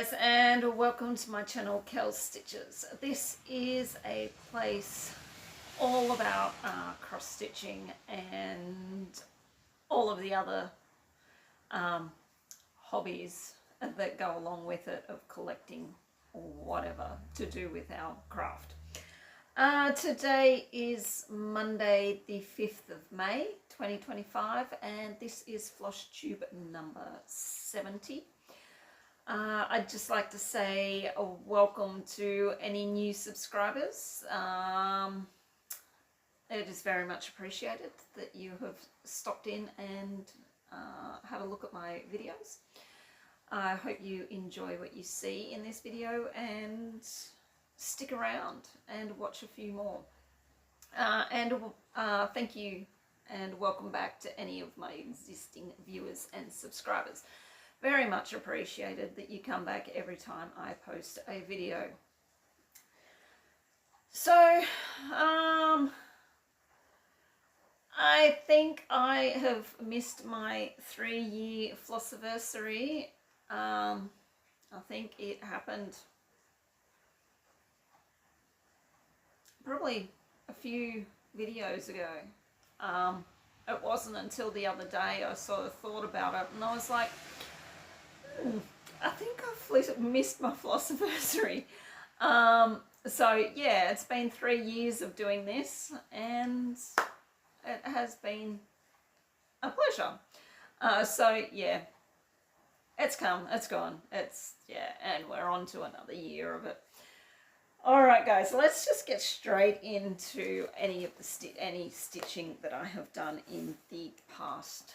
guys, and welcome to my channel, Kel Stitches. This is a place all about cross stitching and all of the other hobbies that go along with it, of collecting or whatever to do with our craft. Today is Monday the 5th of May 2025, and this is Flosstube number 70. I'd just like to say welcome to any new subscribers. It is very much appreciated that you have stopped in and had a look at my videos. I hope you enjoy what you see in this video and stick around and watch a few more. Thank you and welcome back to any of my existing viewers and subscribers. Very much appreciated that you come back every time I post a video. So, I think I have missed my 3-year flossiversary. I think it happened probably a few videos ago. It wasn't until the other day I sort of thought about it, and I was like, I think I've missed my flossiversary. So yeah, it's been 3 years of doing this, and it has been a pleasure. So yeah, it's come, it's gone, and we're on to another year of it. All right, guys, let's just get straight into any of the any stitching that I have done in the past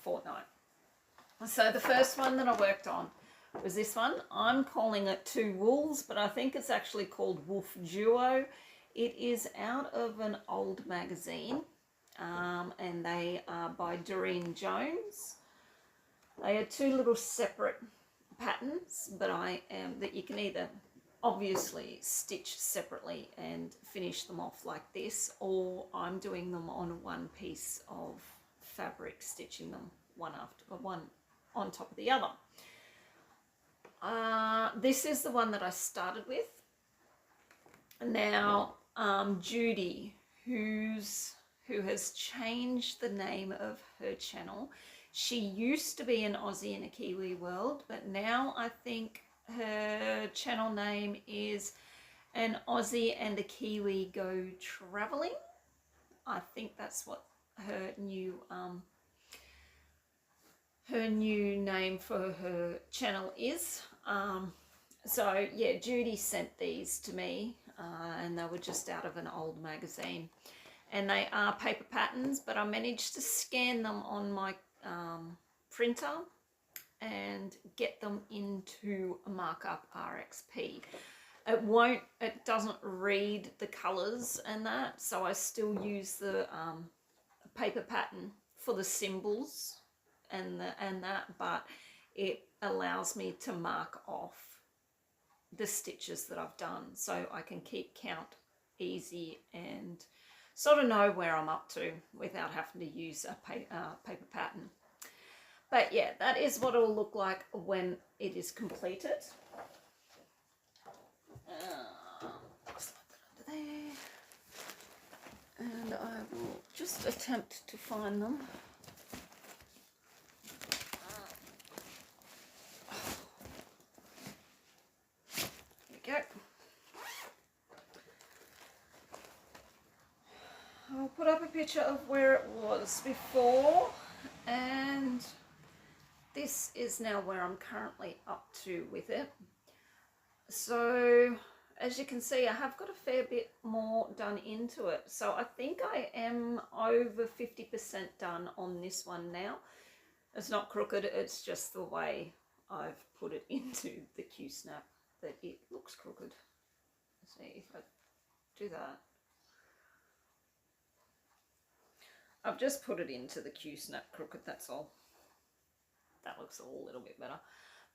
fortnight. So the first one that I worked on was this one. I'm calling it Two Wools, but I think it's actually called Wolf Duo. It is out of an old magazine, and they are by Doreen Jones. They are two little separate patterns, but that you can either obviously stitch separately and finish them off like this, or I'm doing them on one piece of fabric, stitching them one on top of the other. This is the one that I started with. Now, Judy, who has changed the name of her channel. She used to be an Aussie in a Kiwi world, but now I think her channel name is An Aussie and a Kiwi Go Travelling. I think that's what her new name for her channel is. So yeah, Judy sent these to me, and they were just out of an old magazine, and they are paper patterns, but I managed to scan them on my printer and get them into a markup RXP. It doesn't read the colors and that, so I still use the paper pattern for the symbols and that, but it allows me to mark off the stitches that I've done, so I can keep count easy and sort of know where I'm up to without having to use a paper pattern. But yeah, that is what it'll look like when it is completed. Slide that under there, and I will just attempt to find them. Go. I'll put up a picture of where it was before, and this is now where I'm currently up to with it. So as you can see, I have got a fair bit more done into it, so I think I am over 50% done on this one now. It's not crooked, it's just the way I've put it into the Q-snap that it looks crooked. Let's see if I do that. I've just put it into the Q-snap crooked, that's all. That looks a little bit better.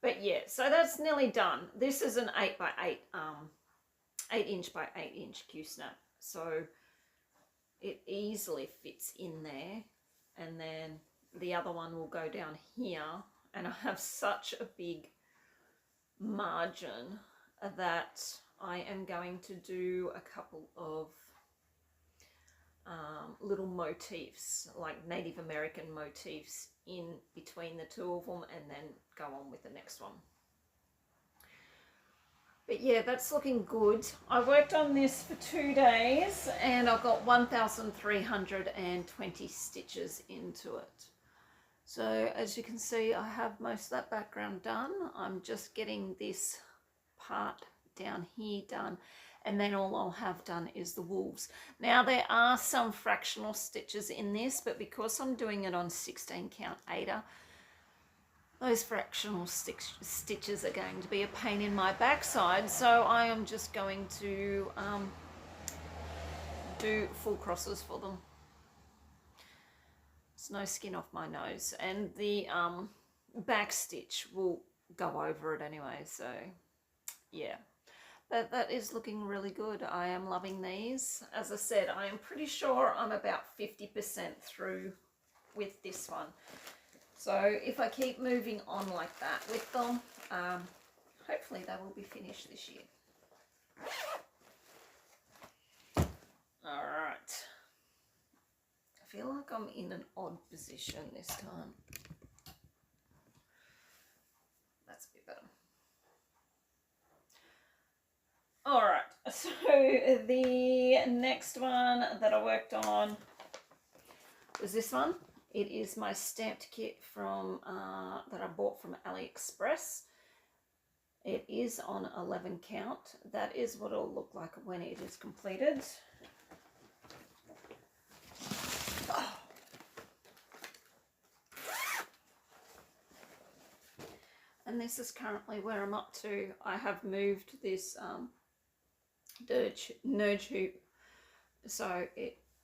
But yeah, so that's nearly done. This is an 8 by 8, 8 inch by 8 inch Q-snap. So it easily fits in there. And then the other one will go down here. And I have such a big margin that I am going to do a couple of little motifs, like Native American motifs in between the two of them, and then go on with the next one. But yeah, that's looking good. I worked on this for 2 days and I got 1,320 stitches into it. So as you can see, I have most of that background done. I'm just getting this part down here done, and then all I'll have done is the wolves. Now there are some fractional stitches in this, but because I'm doing it on 16 count Aida, those fractional stitches are going to be a pain in my backside, so I am just going to do full crosses for them. There's no skin off my nose, and the back stitch will go over it anyway, so yeah. But that is looking really good. I am loving these. As I said, I am pretty sure I'm about 50% through with this one. So if I keep moving on like that with them, hopefully they will be finished this year. All right. I feel like I'm in an odd position this time. That's a bit better. All right, so the next one that I worked on was this one. It is my stamped kit from that I bought from AliExpress. It is on 11 count. That is what it'll look like when it is completed. Oh. And this is currently where I'm up to. I have moved this nudge hoop so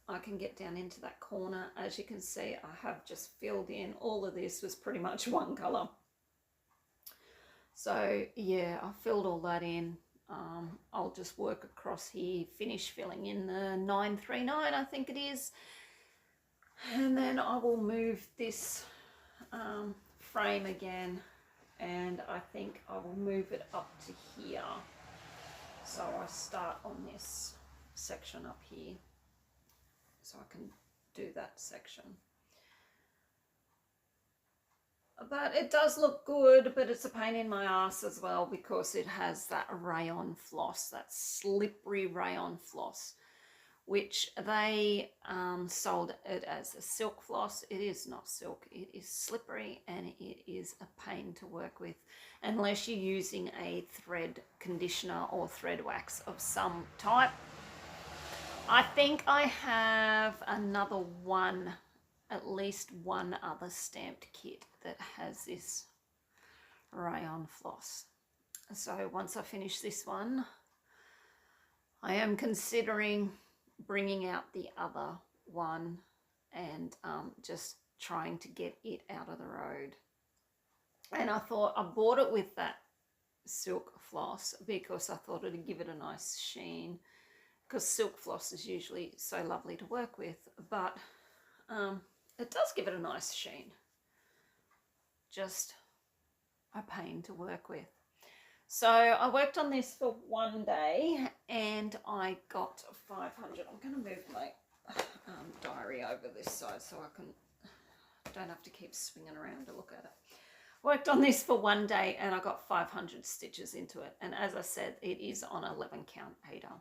I can get down into that corner. As you can see, I have just filled in. All of this was pretty much one colour. So yeah, I filled all that in. I'll just work across here, finish filling in the 939, I think it is. And then I will move this frame again, and I think I will move it up to here. So I start on this section up here, so I can do that section. But it does look good, but it's a pain in my ass as well because it has that rayon floss, that slippery rayon floss, which they sold it as a silk floss. It is not silk, it is slippery, and it is a pain to work with unless you're using a thread conditioner or thread wax of some type. I think I have another one, at least one other stamped kit that has this rayon floss. So once I finish this one, I am considering bringing out the other one and just trying to get it out of the road. And I thought I bought it with that silk floss because I thought it'd give it a nice sheen, because silk floss is usually so lovely to work with, but it does give it a nice sheen. Just a pain to work with. So I worked on this for 1 day and I got 500. I'm going to move my diary over this side so I don't have to keep swinging around to look at it. Worked on this for 1 day and I got 500 stitches into it. And as I said, it is on 11 count Aida.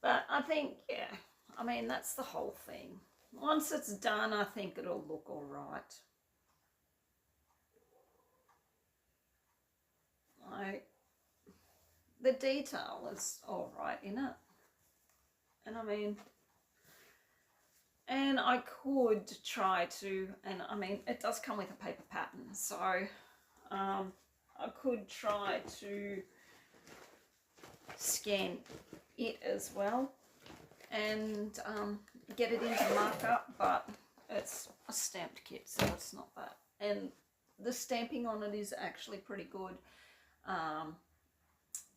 But I think, yeah, I mean, that's the whole thing. Once it's done, I think it'll look all right. The detail is all right in it. And I mean, and I could try to, and I mean, it does come with a paper pattern, so I could try to scan it as well and get it into markup, but it's a stamped kit, so it's not that. And the stamping on it is actually pretty good.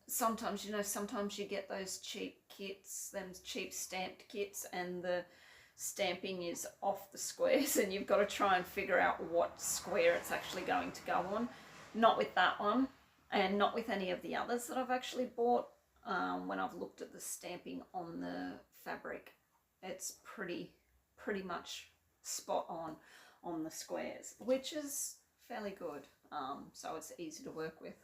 Sometimes, you know, sometimes you get those cheap kits, them cheap stamped kits, and the stamping is off the squares and you've got to try and figure out what square it's actually going to go on. Not with that one. and not with any of the others that I've actually bought. When I've looked at the stamping on the fabric, it's pretty much spot on the squares, which is fairly good. So it's easy to work with.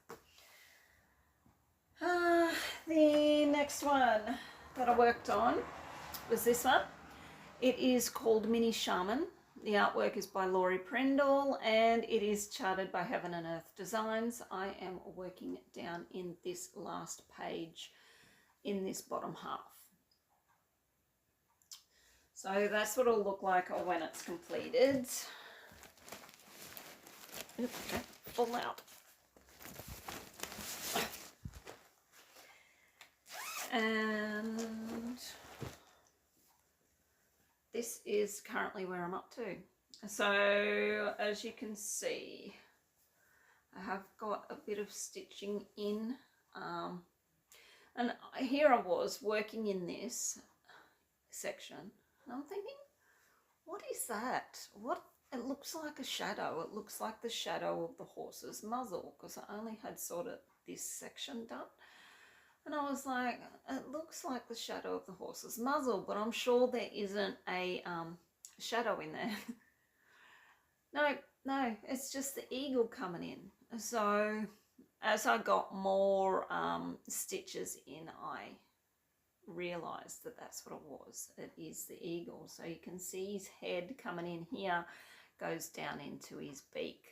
The next one that I worked on was this one. It is called Mini Shaman. The artwork is by Laurie Prindle and it is charted by Heaven and Earth Designs. I am working down in this last page in this bottom half. So that's what it'll look like when it's completed. Oops, okay, fall out. And this is currently where I'm up to. So as you can see, I have got a bit of stitching in, and here I was working in this section and I'm thinking, what is that? What? It looks like a shadow. It looks like the shadow of the horse's muzzle, because I only had sort of this section done. And I was like, it looks like the shadow of the horse's muzzle, but I'm sure there isn't a shadow in there. No, it's just the eagle coming in. So as I got more stitches in, I realized that that's what it was. It is the eagle. So you can see his head coming in here, goes down into his beak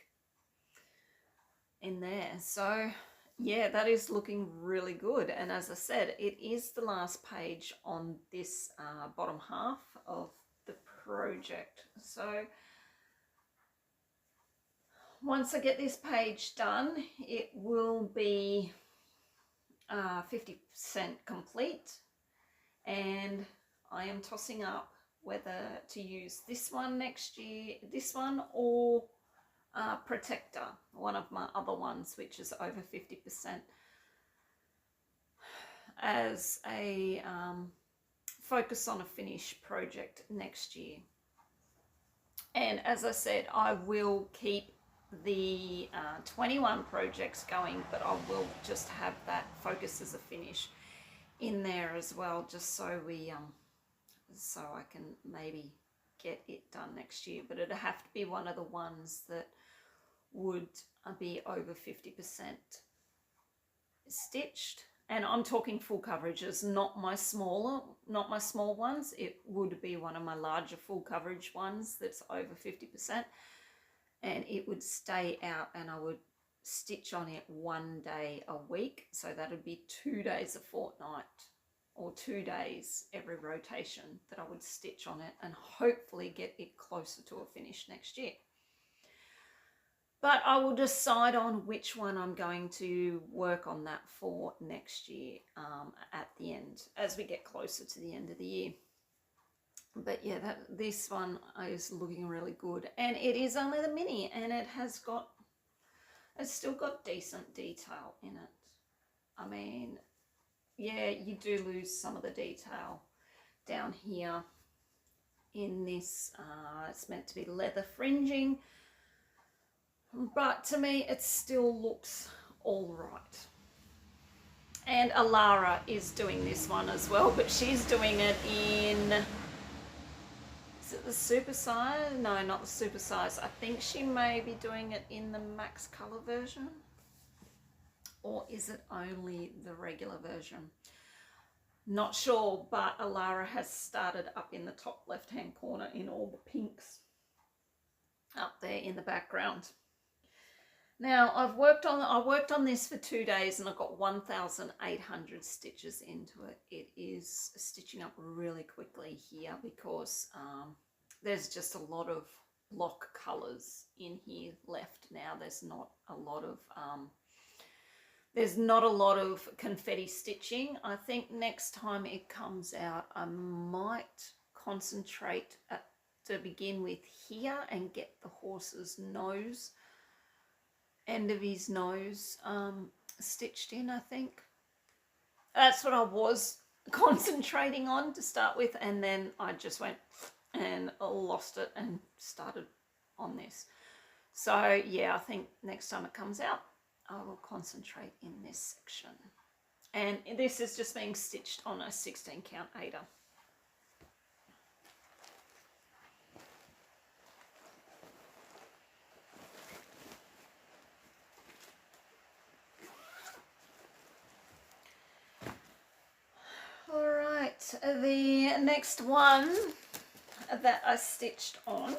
in there. So yeah, that is looking really good. And as I said, it is the last page on this bottom half of the project. So once I get this page done, it will be 50% complete. And I am tossing up whether to use this one next year, this one, or Protector, one of my other ones, which is over 50%, as a focus on a finish project next year. And as I said, I will keep the 21 projects going, but I will just have that focus as a finish in there as well, just so we so I can maybe get it done next year. But it'd have to be one of the ones that would be over 50% stitched, and I'm talking full coverages, not my small ones. It would be one of my larger full coverage ones that's over 50%, and it would stay out, and I would stitch on it 1 day a week, so that would be 2 days a fortnight, or 2 days every rotation that I would stitch on it, and hopefully get it closer to a finish next year. But I will decide on which one I'm going to work on that for next year at the end, as we get closer to the end of the year. But yeah, this one is looking really good. And it is only the mini, and it's still got decent detail in it. I mean, yeah, you do lose some of the detail down here in this. It's meant to be leather fringing, but to me it still looks all right. And Alara is doing this one as well, but she's doing it in, is it the super size? No, not the super size. I think she may be doing it in the max color version, or is it only the regular version? Not sure, but Alara has started up in the top left hand corner in all the pinks up there in the background. Now I worked on this for 2 days, and I got 1,800 stitches into it. It is stitching up really quickly here because there's just a lot of block colors in here left now. There's not a lot of confetti stitching. I think next time it comes out, I might concentrate to begin with here and get the horse's nose, end of his nose stitched in. I think that's what I was concentrating on to start with, and then I just went and lost it and started on this. So yeah, I think next time it comes out, I will concentrate in this section. And this is just being stitched on a 16 count Aida. Alright, the next one that I stitched on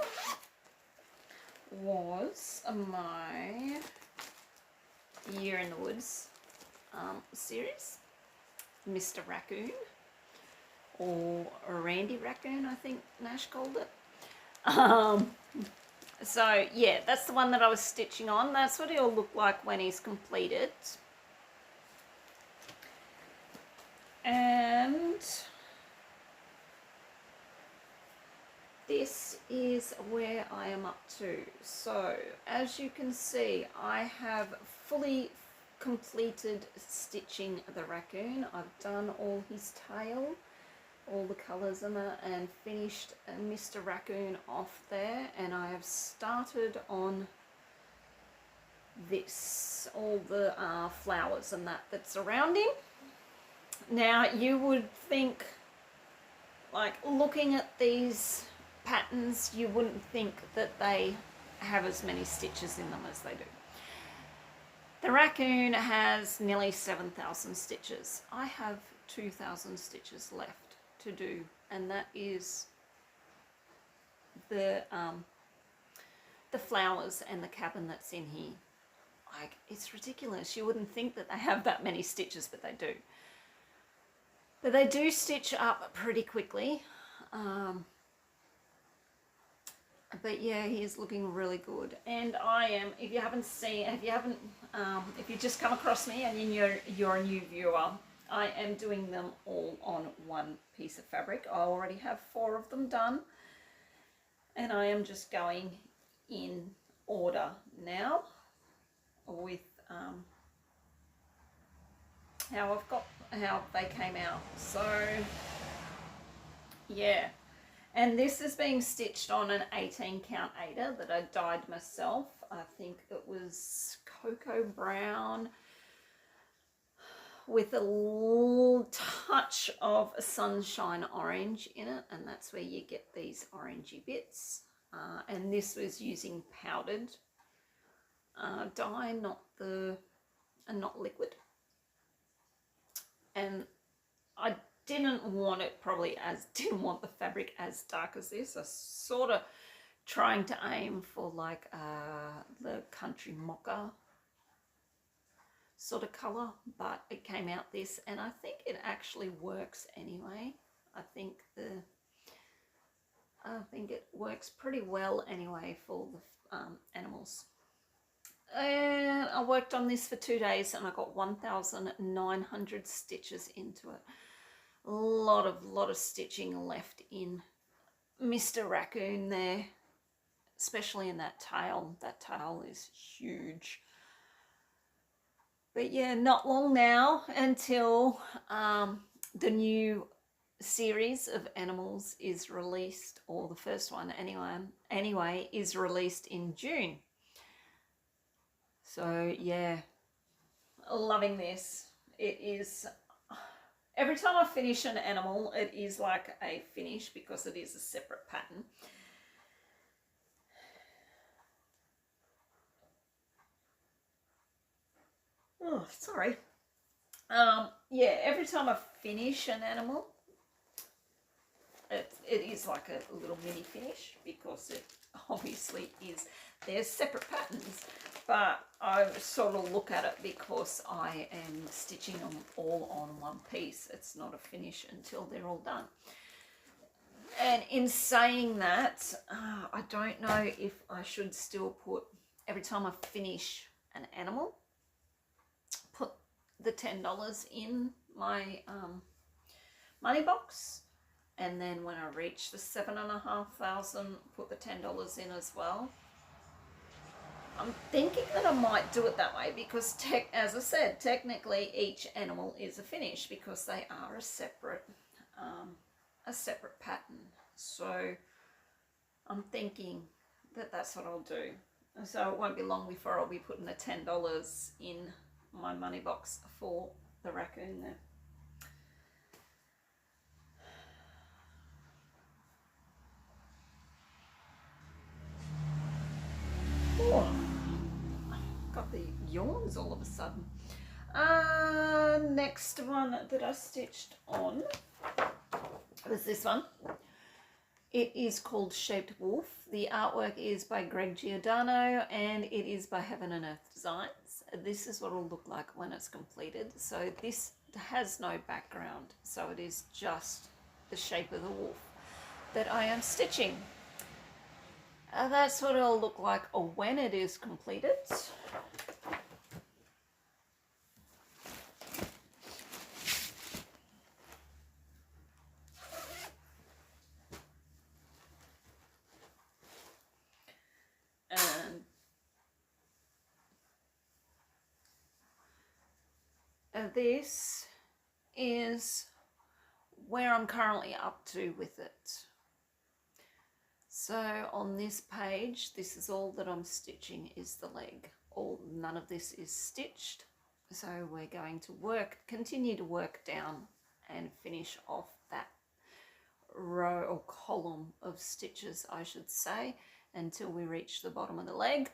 was my Year in the Woods series, Mr. Raccoon, or Randy Raccoon, I think Nash called it. So yeah, that's the one that I was stitching on. That's what he'll look like when he's completed. And this is where I am up to. So as you can see, I have fully completed stitching the raccoon. I've done all his tail, all the colours in it, and finished Mr. Raccoon off there, and I have started on this, all the flowers and that's around him. Now you would think, like, looking at these patterns, you wouldn't think that they have as many stitches in them as they do. The raccoon has nearly 7,000 stitches. I have 2,000 stitches left to do, and that is the flowers and the cabin that's in here. Like, it's ridiculous. You wouldn't think that they have that many stitches, but they do. But they do stitch up pretty quickly. But yeah, he is looking really good. And I am, if you haven't seen, if you just come across me and you're a new viewer, I am doing them all on one piece of fabric. I already have 4 of them done, and I am just going in order now with how they came out. So yeah, and this is being stitched on an 18 count Aida that I dyed myself. I think it was cocoa brown with a little touch of sunshine orange in it, and that's where you get these orangey bits. And this was using powdered dye, not liquid. And I didn't want the fabric as dark as this. I sort of trying to aim for like the country mocha sort of color, but it came out this, and I think it actually works anyway. I think it works pretty well anyway for the animals. And I worked on this for 2 days, and I got 1,900 stitches into it. A lot of stitching left in Mr. Raccoon there, especially in that tail. That tail is huge. But yeah, not long now until the new series of animals is released, or the first one anyway is released in June. So yeah, loving this. It is, every time I finish an animal, it is like a finish because it is a separate pattern. Oh, sorry. Yeah, every time I finish an animal, it is like a little mini finish, because it obviously is. They're separate patterns, but I sort of look at it because I am stitching them all on one piece. It's not a finish until they're all done. And in saying that, I don't know if I should still put, every time I finish an animal, put the $10 in my money box, and then when I reach the 7,500, put the $10 in as well. I'm thinking that I might do it that way because, as I said, technically each animal is a finish because they are a separate pattern. So I'm thinking that that's what I'll do. So it won't be long before I'll be putting the $10 in my money box for the raccoon there. Oh, got the yawns all of a sudden. Next one that I stitched on was this one. It is called Shaped Wolf. The artwork is by Greg Giordano and it is by Heaven and Earth Designs. This is what it'll look like when it's completed. So this has no background, so it is just the shape of the wolf that I am stitching. That's what it'll look like when it is completed. And this is where I'm currently up to with it. So on this page, this is all that I'm stitching is the leg. None of this is stitched. So we're going to continue to work down and finish off that row or column of stitches, I should say, until we reach the bottom of the leg.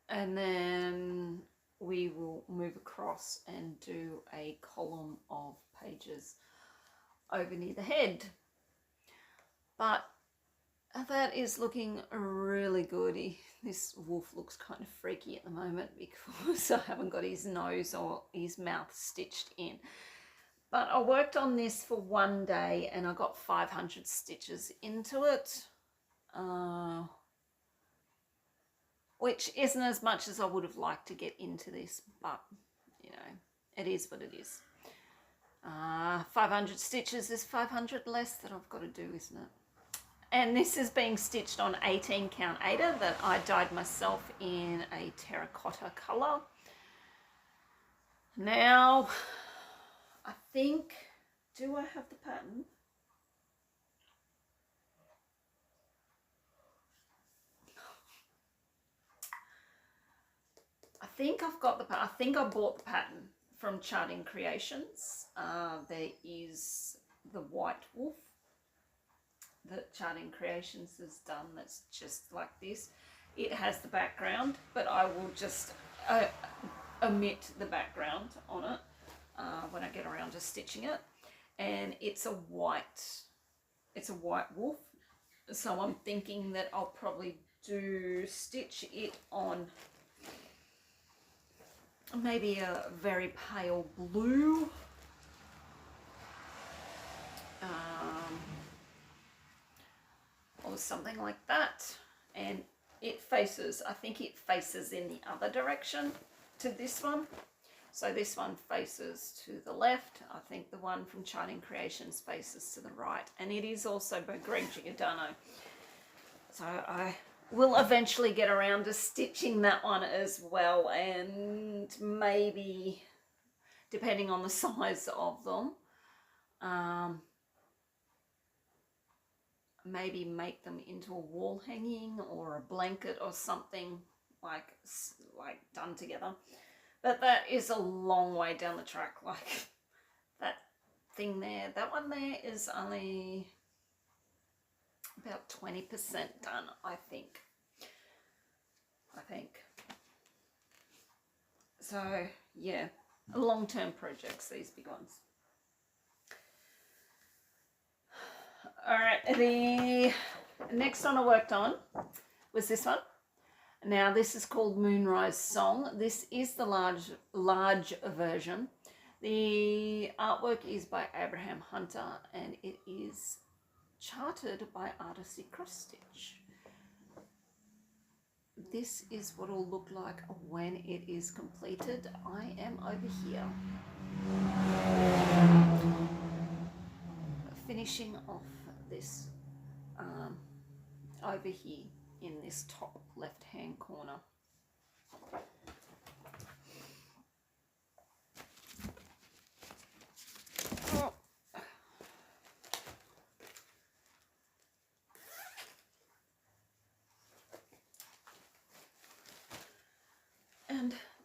And then we will move across and do a column of pages over near the head. But that is looking really good. This wolf looks kind of freaky at the moment because I haven't got his nose or his mouth stitched in. But I worked on this for one day and I got 500 stitches into it, which isn't as much as I would have liked to get into this, but you know, it is what it is. 500 stitches is 500 less that I've got to do, isn't it? And this is being stitched on 18 count Aida that I dyed myself in a terracotta colour. Now, I think, do I have the pattern? I think I've got the pattern. I think I bought the pattern from Charting Creations. There is the white wolf that Charting Creations has done that's just like this. It has the background, but I will just omit the background on it when I get around to stitching it. And it's a white wolf. So I'm thinking that I'll probably stitch it on maybe a very pale blue. Or something like that. And it faces, I think it faces in the other direction to this one. So this one faces to the left. I think the one from Charting Creations faces to the right. And it is also by Greg Giordano. So I will eventually get around to stitching that one as well. And maybe, depending on the size of them, maybe make them into a wall hanging or a blanket or something like done together. But that is a long way down the track. Like that thing there, that one there is only about 20% done, I think. So yeah, long-term projects, these big ones. All right, the next one I worked on was this one. Now this is called Moonrise Song. This is the large version. The artwork is by Abraham Hunter and it is charted by Artisty Cross Stitch. This is what it'll look like when it is completed. I am over here finishing off this over here in this top left hand corner.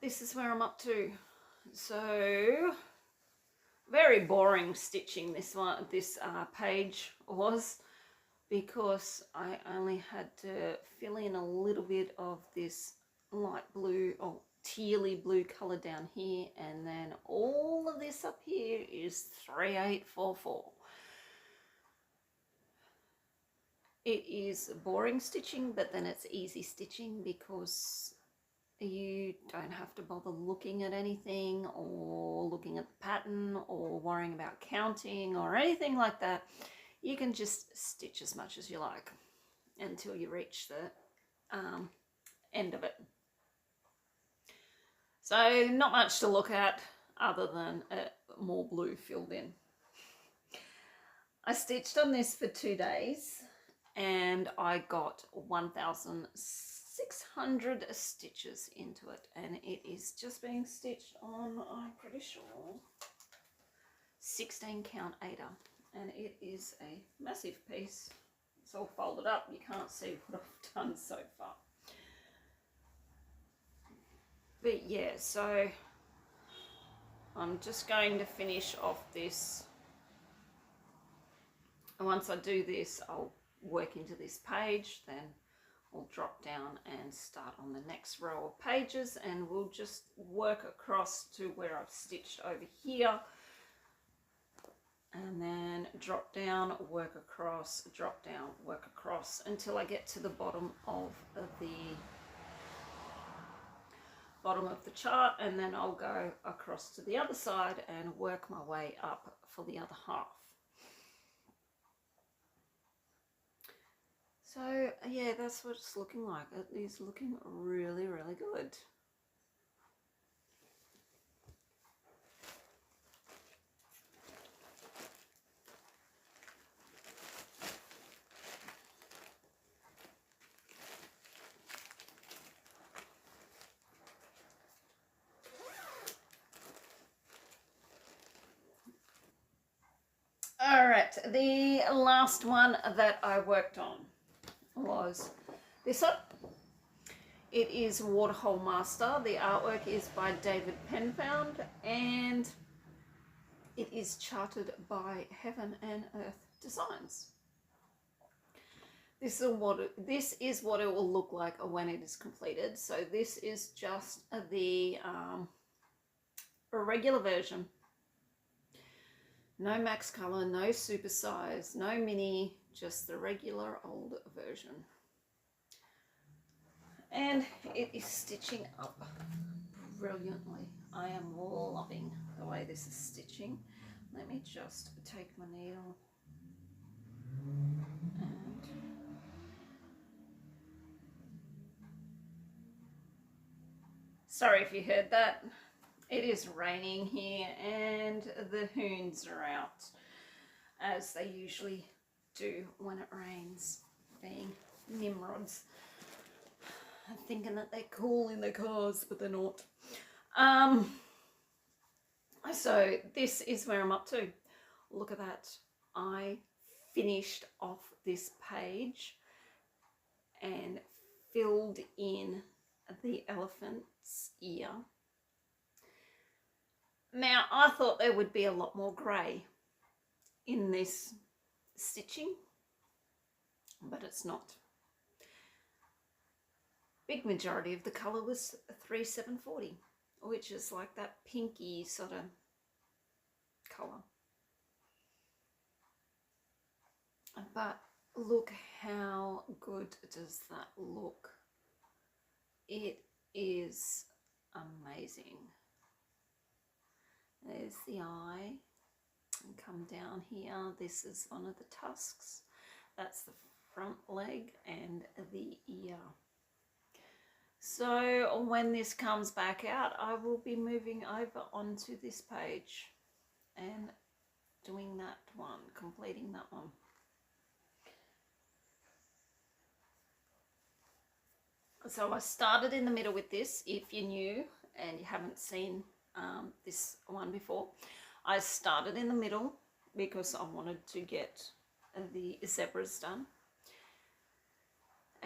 this is where I'm up to. So very boring stitching this page was, because I only had to fill in a little bit of this light blue or tealy blue color down here, and then all of this up here is 3844. It is boring stitching, but then it's easy stitching because you don't have to bother looking at anything or looking at the pattern or worrying about counting or anything like that. You can just stitch as much as you like until you reach the end of it. So not much to look at other than more blue filled in. I stitched on this for 2 days and I got 1,600 stitches into it, and it is just being stitched on, I'm pretty sure, 16 count 8er, and it is a massive piece. It's all folded up. You can't see what I've done so far. But yeah, so I'm just going to finish off this. And once I do this, I'll work into this page, then we'll drop down and start on the next row of pages, and we'll just work across to where I've stitched over here, and then drop down, work across, drop down, work across until I get to the bottom of the chart, and then I'll go across to the other side and work my way up for the other half. So yeah, that's what it's looking like. It is looking really, really good. All right, the last one that I worked on was this one. It is Waterhole Master. The artwork is by David Penfound, and it is charted by Heaven and Earth Designs. This is what it will look like when it is completed. So this is just the regular version. No max color, no super size, no mini, just the regular old version. And it is stitching up brilliantly. I am loving the way this is stitching. Let me just take my needle and sorry if you heard that. It is raining here and the hoons are out, as they usually do when it rains, being Nimrods. I'm thinking that they're cool in their cars, but they're not. So this is where I'm up to. Look at that. I finished off this page and filled in the elephant's ear. Now, I thought there would be a lot more grey in this stitching, but it's not. Big majority of the colour was 3740, which is like that pinky sort of colour. But look how good does that look. It is amazing. There's the eye, and come down here. This is one of the tusks. That's the front leg and the ear. So when this comes back out, I will be moving over onto this page and doing that one, completing that one. So I started in the middle with this. If you're new and you haven't seen this one before, I started in the middle because I wanted to get the zebras done.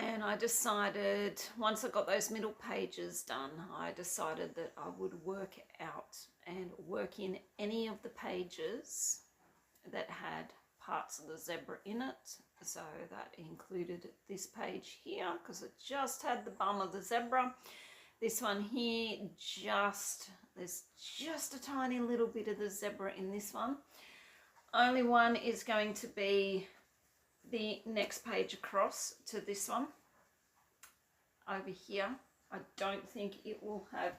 And I decided, once I got those middle pages done, I decided that I would work out and work in any of the pages that had parts of the zebra in it. So that included this page here, because it just had the bum of the zebra. This one here, there's just a tiny little bit of the zebra in this one. Only one is going to be the next page across to this one over here. I don't think it will have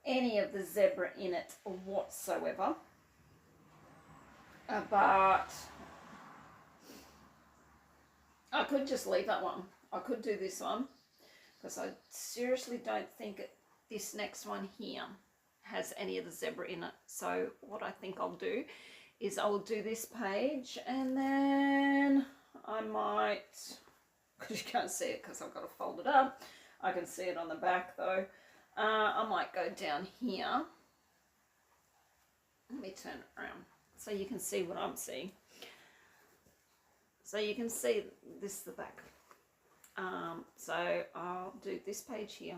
any of the zebra in it whatsoever, but I could just leave that one. I could do this one, because I seriously don't think this next one here has any of the zebra in it. So what I think I'll do is I'll do this page, and then I might, because you can't see it because I've got to fold it up. I can see it on the back though. I might go down here. Let me turn it around so you can see what I'm seeing. So you can see this is the back. So I'll do this page here.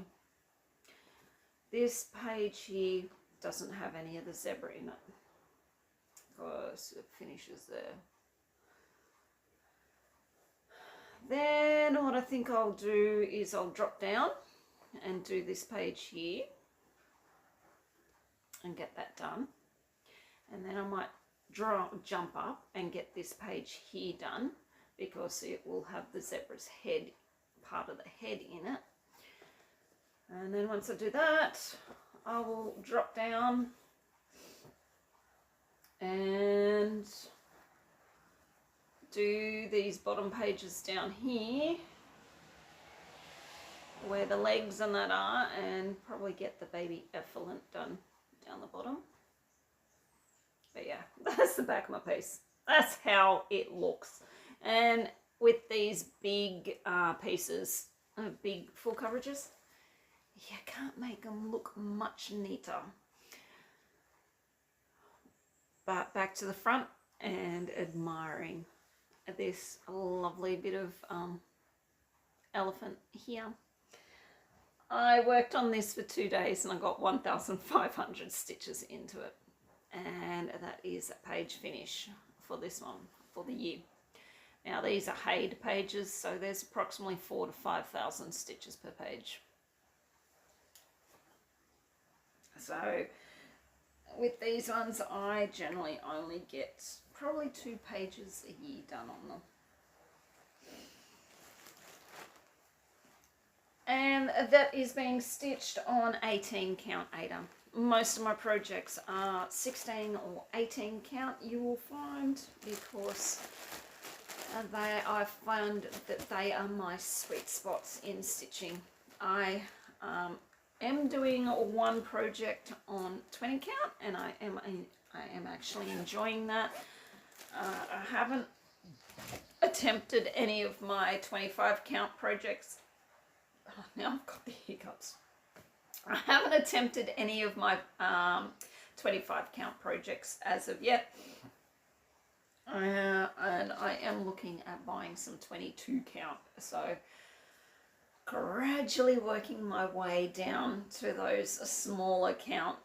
This page here doesn't have any of the zebra in it, because it finishes there. Then what I think I'll do is I'll drop down and do this page here and get that done. And then I might jump up and get this page here done, because it will have the zebra's head, part of the head in it. And then once I do that, I will drop down and do these bottom pages down here where the legs and that are, and probably get the baby effluent done down the bottom. But yeah, that's the back of my piece. That's how it looks. And with these big pieces, big full coverages, you can't make them look much neater. But back to the front and admiring this lovely bit of elephant here. I worked on this for 2 days and I got 1,500 stitches into it, and that is a page finish for this one for the year. Now these are Haid pages, so there's approximately 4,000 to 5,000 stitches per page. So with these ones, I generally only get probably 2 pages a year done on them. And that is being stitched on 18 count Aida. Most of my projects are 16 or 18 count, you will find, because I found that they are my sweet spots in stitching. I am doing one project on 20 count, and I am actually enjoying that. I haven't attempted any of my 25 count projects. Oh, now I've got the hiccups. I haven't attempted any of my 25 count projects as of yet. And I am looking at buying some 22 count. So gradually working my way down to those smaller count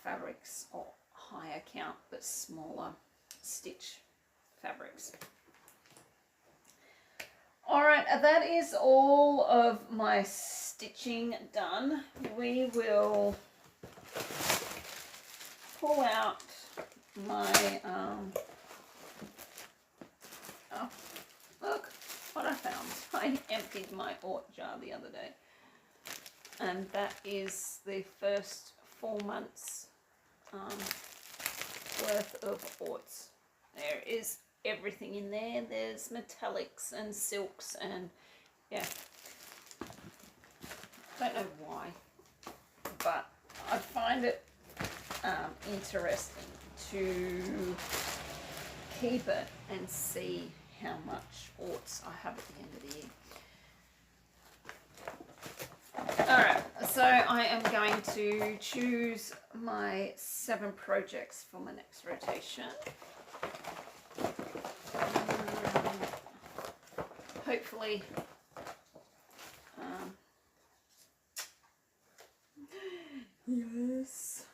fabrics, or higher count but smaller stitch fabrics. Alright, that is all of my stitching done. We will pull out my, oh, look what I found. I emptied my Ort jar the other day. And that is the first 4 months worth of Orts. There is everything in there. There's metallics and silks, and yeah, don't know why, but I find it interesting to keep it and see how much Orts I have at the end of the year. Alright, so I am going to choose my 7 projects for my next rotation. Hopefully Yes.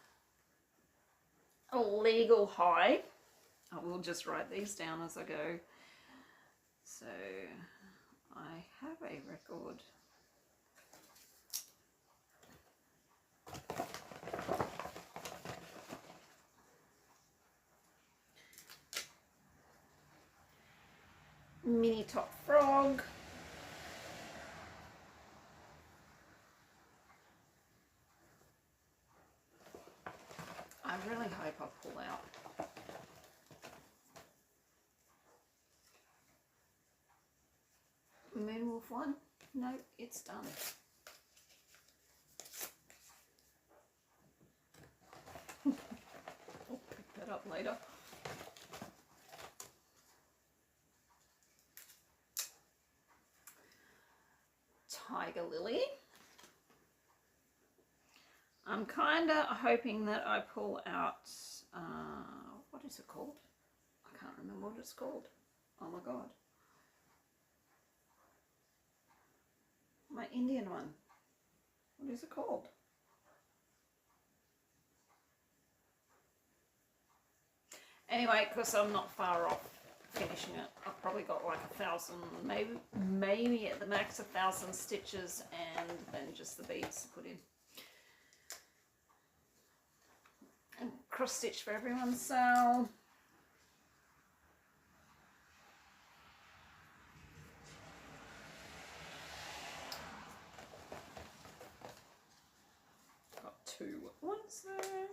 A legal high. I will just write these down as I go. So I have a record. Mini top frog. I really hope I pull out. Moonwolf one? No, it's done. I'll pick that up later. Tiger lily. I'm kind of hoping that I pull out, what is it called? I can't remember what it's called. Oh my God. My Indian one. What is it called? Anyway, because I'm not far off finishing it. I've probably got like 1,000, maybe at the max 1,000 stitches, and then just the beads put in. And cross stitch for everyone, so got 2 at once there.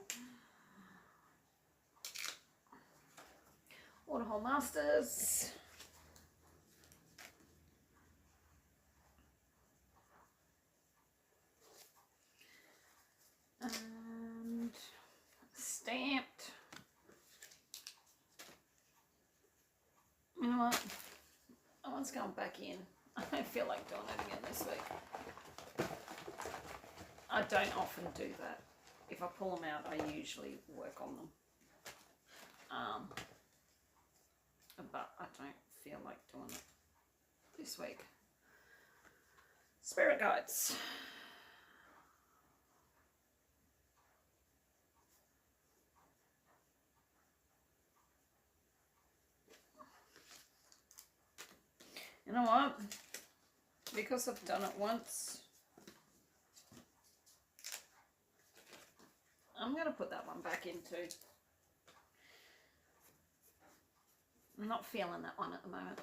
Waterhole Masters. And stamped. You know what? That one's going back in. I don't feel like doing it again this week. I don't often do that. If I pull them out, I usually work on them. But I don't feel like doing it this week. Spirit guides. You know what? Because I've done it once, I'm going to put that one back in too. I'm not feeling that one at the moment.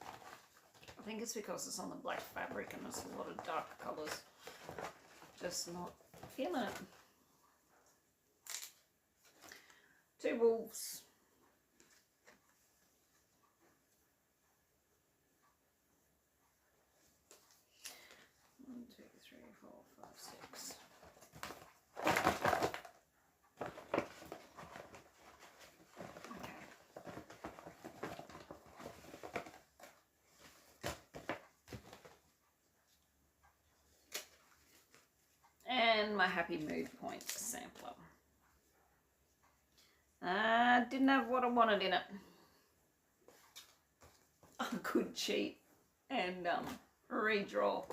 I think it's because it's on the black fabric and there's a lot of dark colours. Just not feeling it. 2 wolves. One, 2, 3, 4, 5, 6. And my Happy Mood Point sampler. Didn't have what I wanted in it. I could cheat and redraw.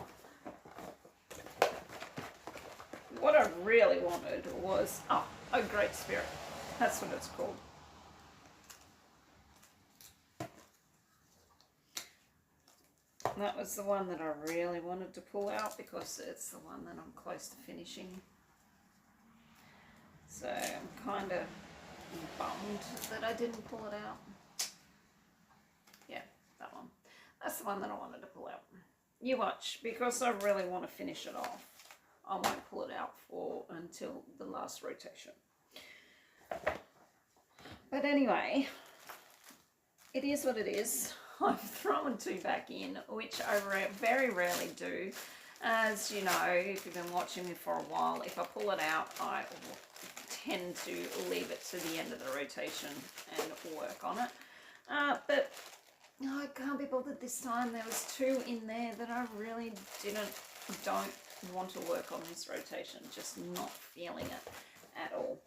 What I really wanted was, a Great Spirit. That's what it's called. That was the one that I really wanted to pull out because it's the one that I'm close to finishing. So I'm kind of bummed that I didn't pull it out. Yeah, that one. That's the one that I wanted to pull out. You watch, because I really want to finish it off. I won't pull it out until the last rotation. But anyway, it is what it is. I've thrown 2 back in, which I very rarely do. As you know, if you've been watching me for a while, if I pull it out, I tend to leave it to the end of the rotation and work on it. But I can't be bothered this time. There was 2 in there that I really don't want to work on this rotation. Just not feeling it at all.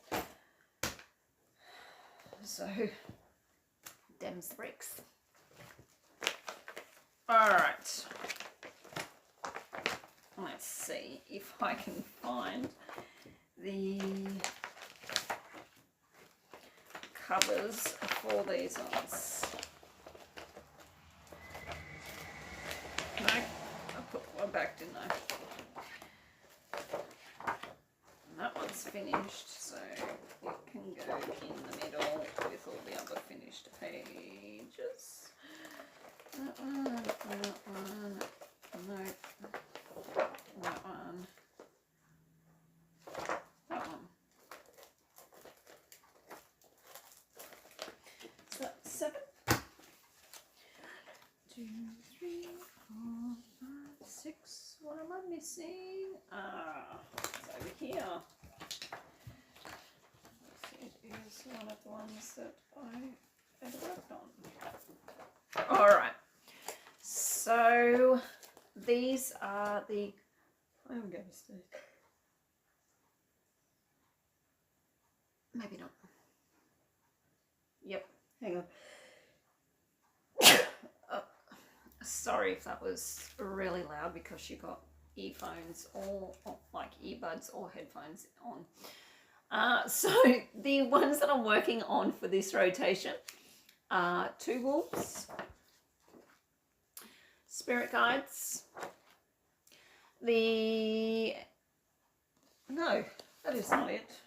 So, dem's the bricks. All right. let's see if I can find the covers for these ones. No, I put one back, didn't I? And that one's finished, so it can go in the middle with all the other finished pages. That one, no, that one. So that's 7. 2, 3, 4, 5, 6. What am I missing? It's over here. It is one of the ones that I had worked on. All right. So these are the. I'm going to stay. Maybe not. Yep. Hang on. Sorry if that was really loud because you got earphones or like earbuds or headphones on. So the ones that I'm working on for this rotation are 2 wolves, spirit guides, no, that is not it.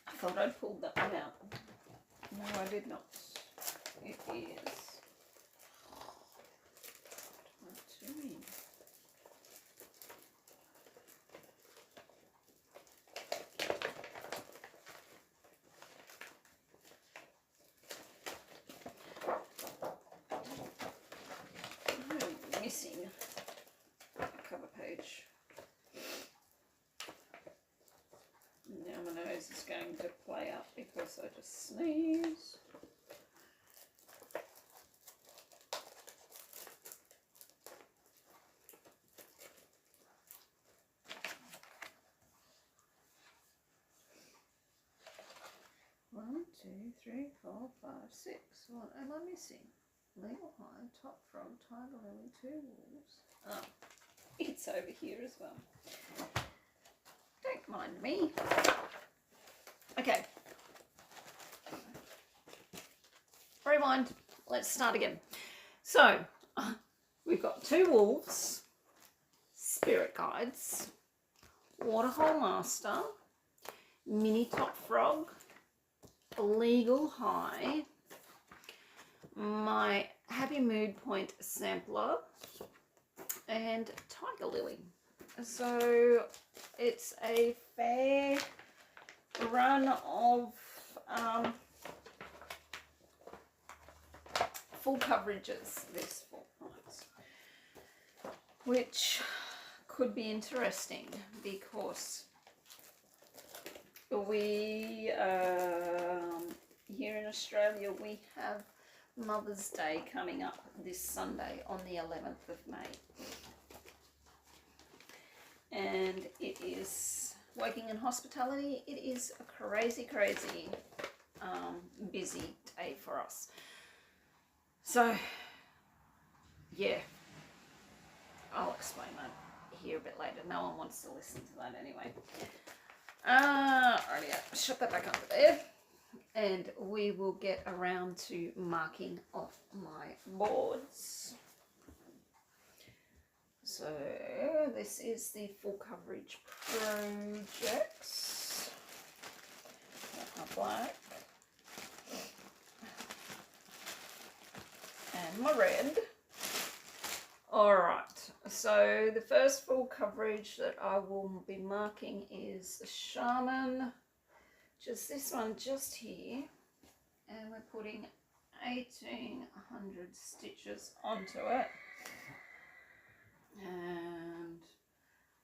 I thought I'd pulled that one out. No, I did not. It is. What am I doing? I'm missing a cover page. Now my nose is going to play up because I just sneezed. One, 2, 3, 4, 5, 6. What am I missing? Legal high, top frog, tiger lily, 2 wolves. Oh, it's over here as well. Don't mind me. Okay. Rewind. Let's start again. So, we've got 2 wolves, spirit guides, Waterhole master, mini top frog, legal high, my happy mood point sampler, and tiger lily. So it's a fair run of full coverages this fortnight, which could be interesting because we here in Australia we have Mother's Day coming up this Sunday on the 11th of May, and it is working in hospitality. It is a crazy busy day for us. So yeah, I'll explain that here a bit later. No one wants to listen to that anyway. Alrighty, shut that back under there, and we will get around to marking off my boards. So this is the full coverage projects. My black and my red. Alright, so the first full coverage that I will be marking is the shaman, just this one just here, and we're putting 1800 stitches onto it, and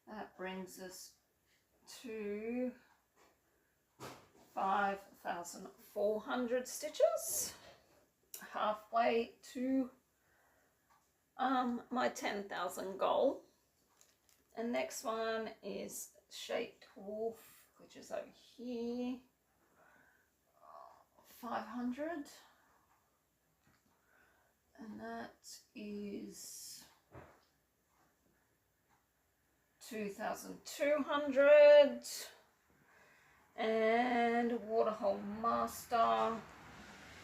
that brings us to 5,400 stitches, halfway to my 10,000 goal. And next one is shaped wolf, which is over here, 500, and that is 2,200. And Waterhole Master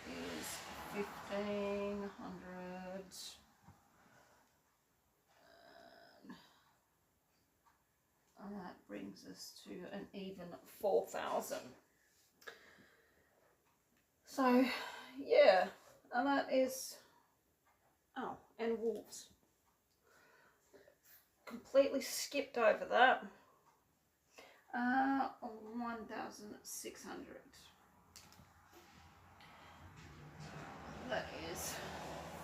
is 1,500. And that brings us to an even 4,000. So, yeah, and that is, oh, and wolves. Completely skipped over that. 1,600. That is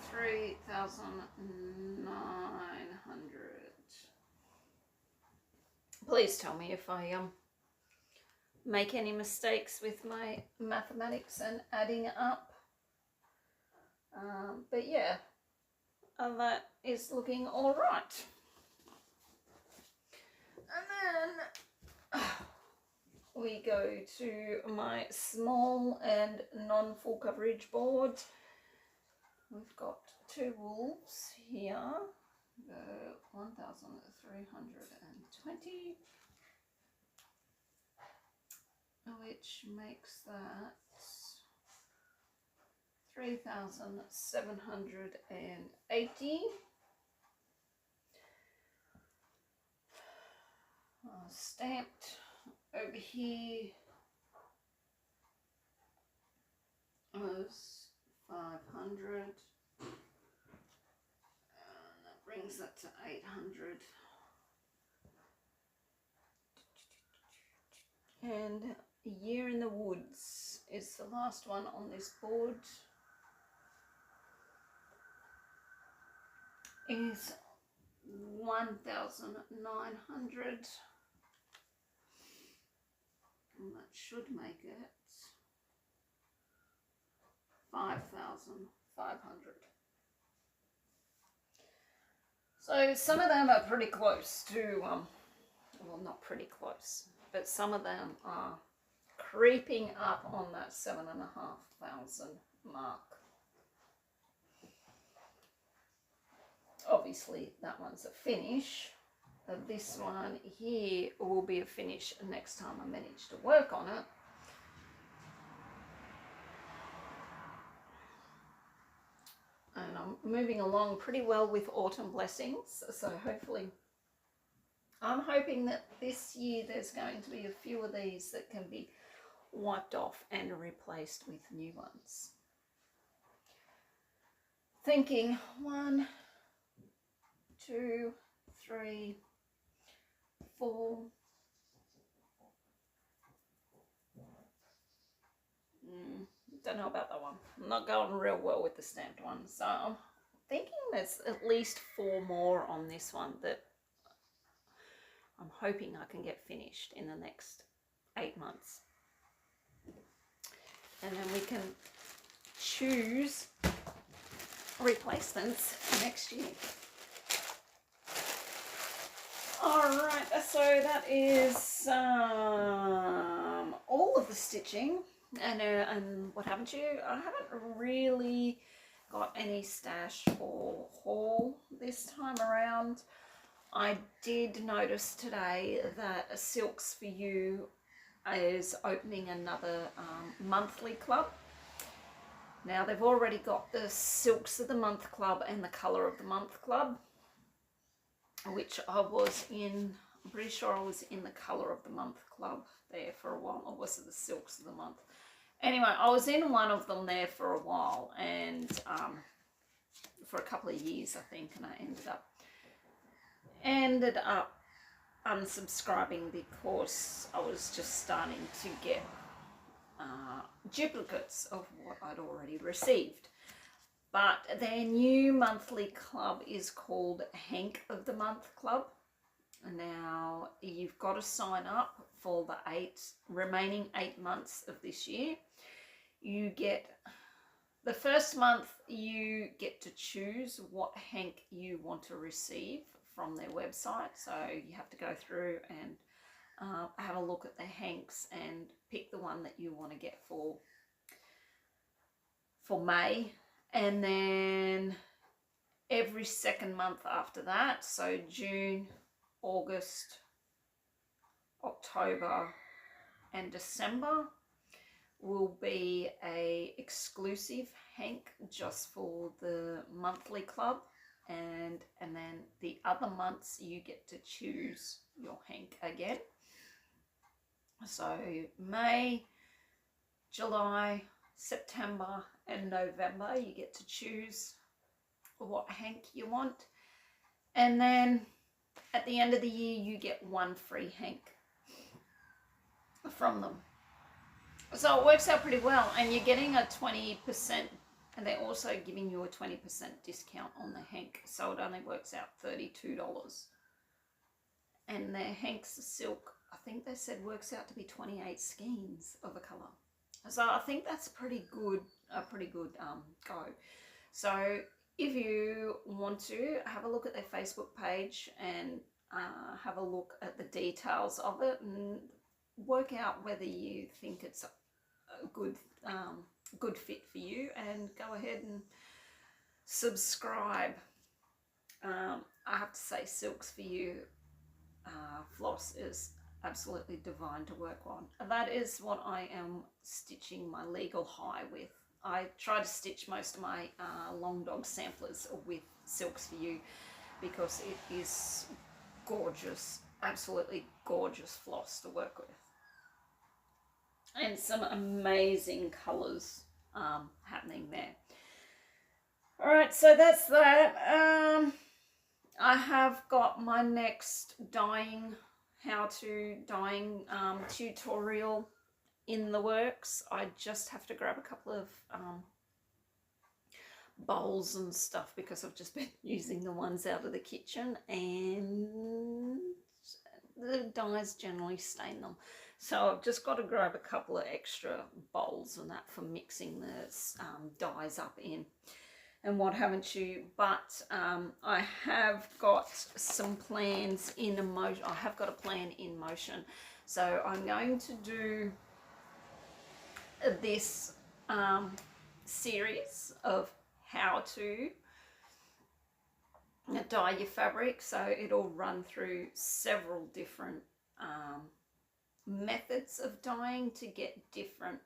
3,900. Please tell me if I make any mistakes with my mathematics and adding up. But yeah, that is looking all right. And then we go to my small and non-full coverage board. We've got 2 wolves here. Go 1,320, which makes that 3,780. Stamped over here was 500. That brings that to 800. And A Year in the Woods is the last one on this board. Is 1,900. And that should make it 5,500. So some of them are pretty close to, well, not pretty close, but some of them are creeping up on that 7,500 mark. Obviously, that one's a finish. This one here will be a finish next time I manage to work on it. And I'm moving along pretty well with Autumn Blessings, so hopefully, I'm hoping that this year there's going to be a few of these that can be wiped off and replaced with new ones. Thinking 1, 2, 3, 4. Don't know about that one. I'm not going real well with the stamped one. So I'm thinking there's at least 4 more on this one that I'm hoping I can get finished in the next 8 months. And then we can choose replacements next year. Alright, so that is all of the stitching and what haven't you? I haven't really got any stash for haul this time around. I did notice today that Silks for You is opening another monthly club. Now they've already got the Silks of the Month club and the Colour of the Month club, which I was in. I'm pretty sure I was in the Colour of the Month club there for a while, or was it the Silks of the Month? Anyway, I was in one of them there for a while, and for a couple of years I think, and I ended up unsubscribing because I was just starting to get duplicates of what I'd already received. But their new monthly club is called Hank of the Month Club. Now you've got to sign up for the remaining 8 months of this year. You get the first month, you get to choose what Hank you want to receive from their website. So you have to go through and have a look at the Hanks and pick the one that you want to get for May. And then every second month after that, so June, August, October and December will be a exclusive hank just for the monthly club, and then the other months you get to choose your hank again. So May, July, September and November you get to choose what hank you want, and then at the end of the year you get one free hank from them. So it works out pretty well, and you're getting a 20%, and they're also giving you a 20% discount on the hank, so it only works out $32. And their hanks are silk, I think they said works out to be 28 skeins of a colour. So I think that's pretty good, a pretty good go. So if you want to have a look at their Facebook page and have a look at the details of it and work out whether you think it's a good fit for you, and go ahead and subscribe. I have to say, Silks For You floss is absolutely divine to work on. That is what I am stitching my legal high with. I try to stitch most of my long dog samplers with Silks For You because it is gorgeous, absolutely gorgeous floss to work with. And some amazing colours happening there. Alright, so that's that. I have got my next how-to dyeing tutorial in the works. I just have to grab a couple of bowls and stuff because I've just been using the ones out of the kitchen, and the dyes generally stain them. So I've just got to grab a couple of extra bowls and that for mixing the dyes up in and what haven't you. But I have got some plans in motion. I have got a plan in motion. So I'm going to do this series of how to dye your fabric. So it'll run through several different methods of dyeing to get different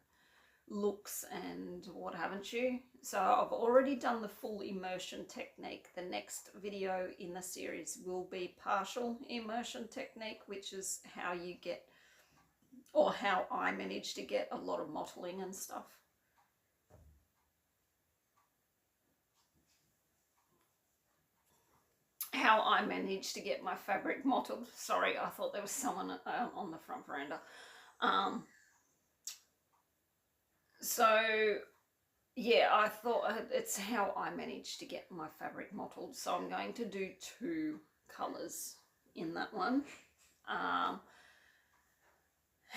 looks and what haven't you. So I've already done the full immersion technique. The next video in the series will be partial immersion technique, which is how you get, or how I manage to get a lot of mottling and stuff. How I managed to get my fabric mottled. Sorry, I thought there was someone on the front veranda. So yeah, I thought it's how I managed to get my fabric mottled. So I'm going to do 2 colours in that one.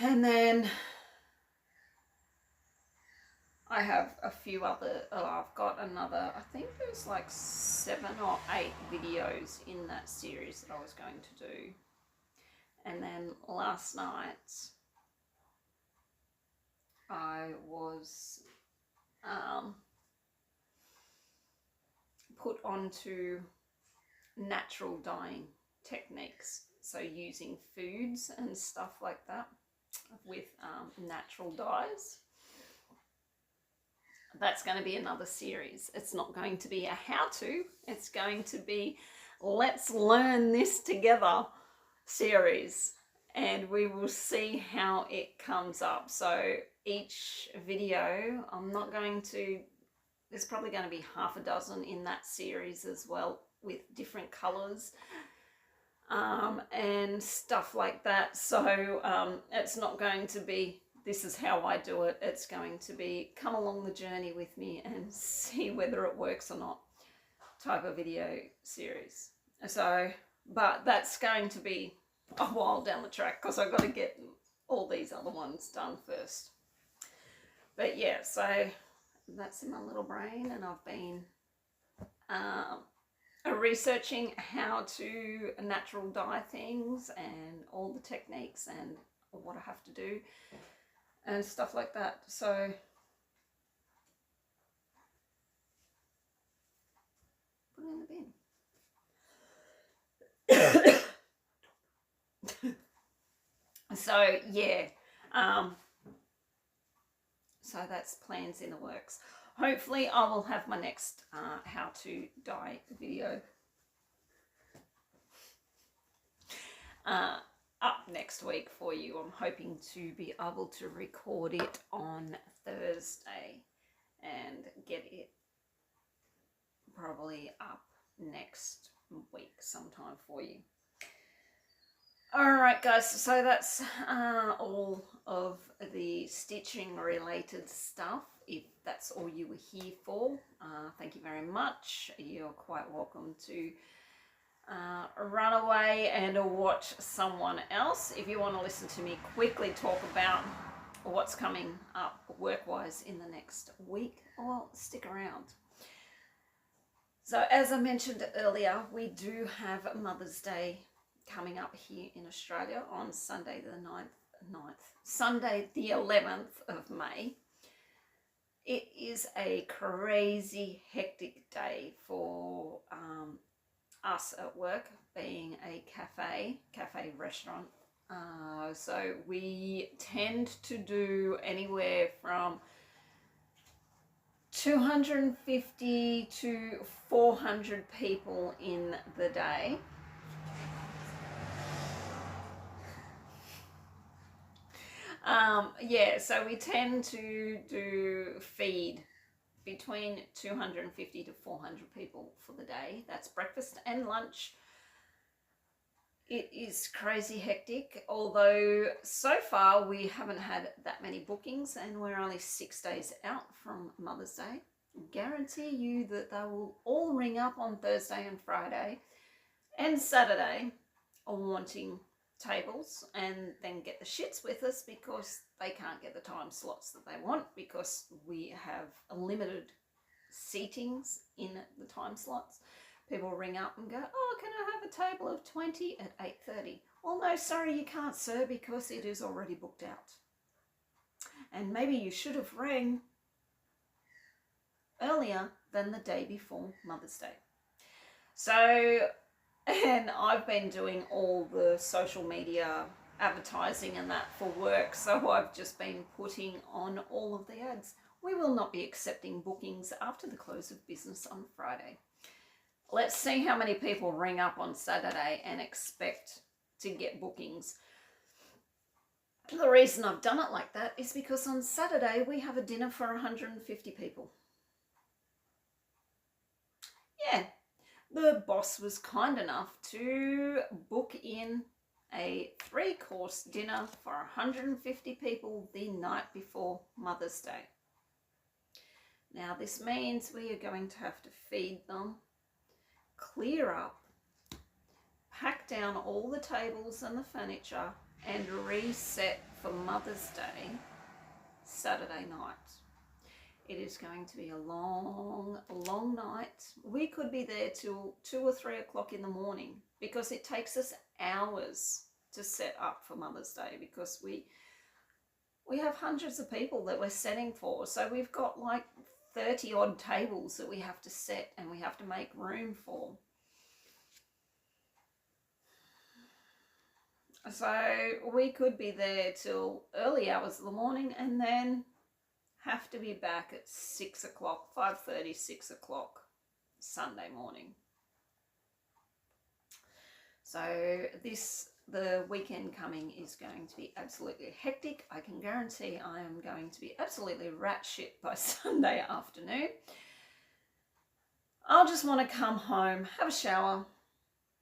And then I have a few other, I've got another, I think there's like 7 or 8 videos in that series that I was going to do. And then last night I was put onto natural dyeing techniques, so using foods and stuff like that with natural dyes. That's going to be another series. It's not going to be a how-to, it's going to be let's learn this together series, and we will see how it comes up. So each video, I'm not going to, there's probably going to be half a dozen in that series as well, with different colours and stuff like that. So it's not going to be, this is how I do it. It's going to be, come along the journey with me and see whether it works or not type of video series. So, but that's going to be a while down the track because I've got to get all these other ones done first. But yeah, so that's in my little brain, and I've been researching how to natural dye things and all the techniques and what I have to do and stuff like that. So put it in the bin. So yeah, so that's plans in the works. Hopefully I will have my next how to dye video up next week for you. I'm hoping to be able to record it on Thursday and get it probably up next week sometime for you. Alright guys, so that's all of the stitching related stuff. If that's all you were here for, thank you very much. You're quite welcome to run away and watch someone else. If you want to listen to me quickly talk about what's coming up work-wise in the next week, well, stick around. So as I mentioned earlier, we do have Mother's Day coming up here in Australia on Sunday Sunday the 11th of May. It is a crazy hectic day for us at work, being a cafe restaurant. So we tend to do anywhere from 250 to 400 people in the day. Yeah, so we tend to feed between 250 to 400 people for the day. That's breakfast and lunch. It is crazy hectic, although so far we haven't had that many bookings and we're only 6 days out from Mother's Day. Guarantee you that they will all ring up on Thursday and Friday and Saturday wanting tables, and then get the shits with us because they can't get the time slots that they want because we have limited seatings in the time slots. People ring up and go, oh, can I have a table of 20 at 8:30? Well, no, sorry, you can't, sir, because it is already booked out. And maybe you should have rang earlier than the day before Mother's Day. So, and I've been doing all the social media advertising and that for work, so I've just been putting on all of the ads. We will not be accepting bookings after the close of business on Friday. Let's see how many people ring up on Saturday and expect to get bookings. The reason I've done it like that is because on Saturday we have a dinner for 150 people. Yeah. The boss was kind enough to book in a 3-course dinner for 150 people the night before Mother's Day. Now this means we are going to have to feed them, clear up, pack down all the tables and the furniture and reset for Mother's Day Saturday night. It is going to be a long, long night. We could be there till 2 or 3 o'clock in the morning because it takes us hours to set up for Mother's Day because we have hundreds of people that we're setting for. So we've got like 30 odd tables that we have to set and we have to make room for. So we could be there till early hours of the morning and then have to be back at 6 o'clock, 5:30, 6 o'clock Sunday morning. So the weekend coming is going to be absolutely hectic. I can guarantee I am going to be absolutely rat shit by Sunday afternoon. I'll just want to come home, have a shower,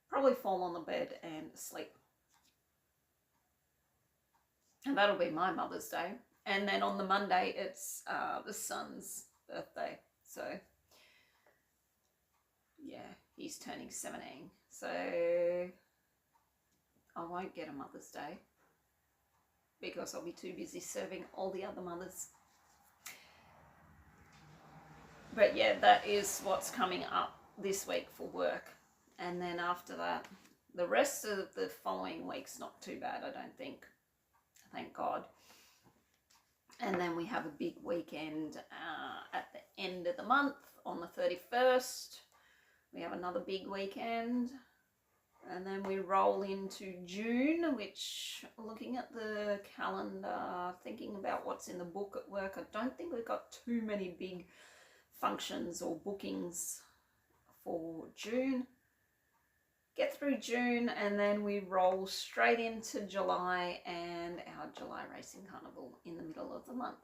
probably fall on the bed and sleep. And that'll be my Mother's Day. And then on the Monday, it's the son's birthday. So, yeah, he's turning 17. So, I won't get a Mother's Day because I'll be too busy serving all the other mothers. But yeah, that is what's coming up this week for work. And then after that, the rest of the following week's not too bad, I don't think. Thank God. And then we have a big weekend at the end of the month on the 31st. We have another big weekend. And then we roll into June, which, looking at the calendar, thinking about what's in the book at work, I don't think we've got too many big functions or bookings for June. Get through June, and then we roll straight into July and our July Racing Carnival in the middle of the month.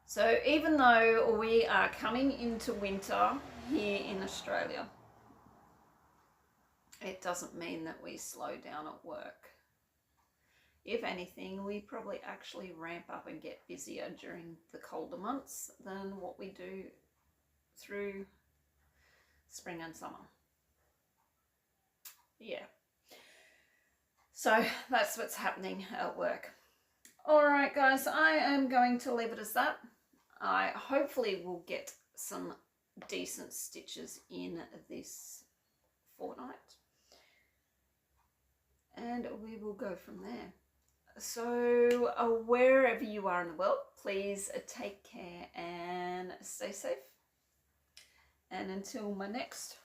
So even though we are coming into winter here in Australia, it doesn't mean that we slow down at work. If anything, we probably actually ramp up and get busier during the colder months than what we do through spring and summer. Yeah. So that's what's happening at work. All right, guys, I am going to leave it as that. I hopefully will get some decent stitches in this fortnight, and we will go from there. So wherever you are in the world, please take care and stay safe. And until my next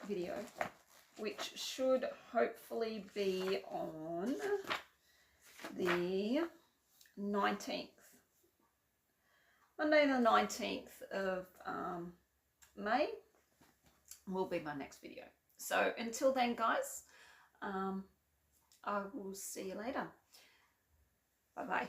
video, which should hopefully be on the 19th. Monday the 19th of May will be my next video. So until then, guys, I will see you later. Bye-bye.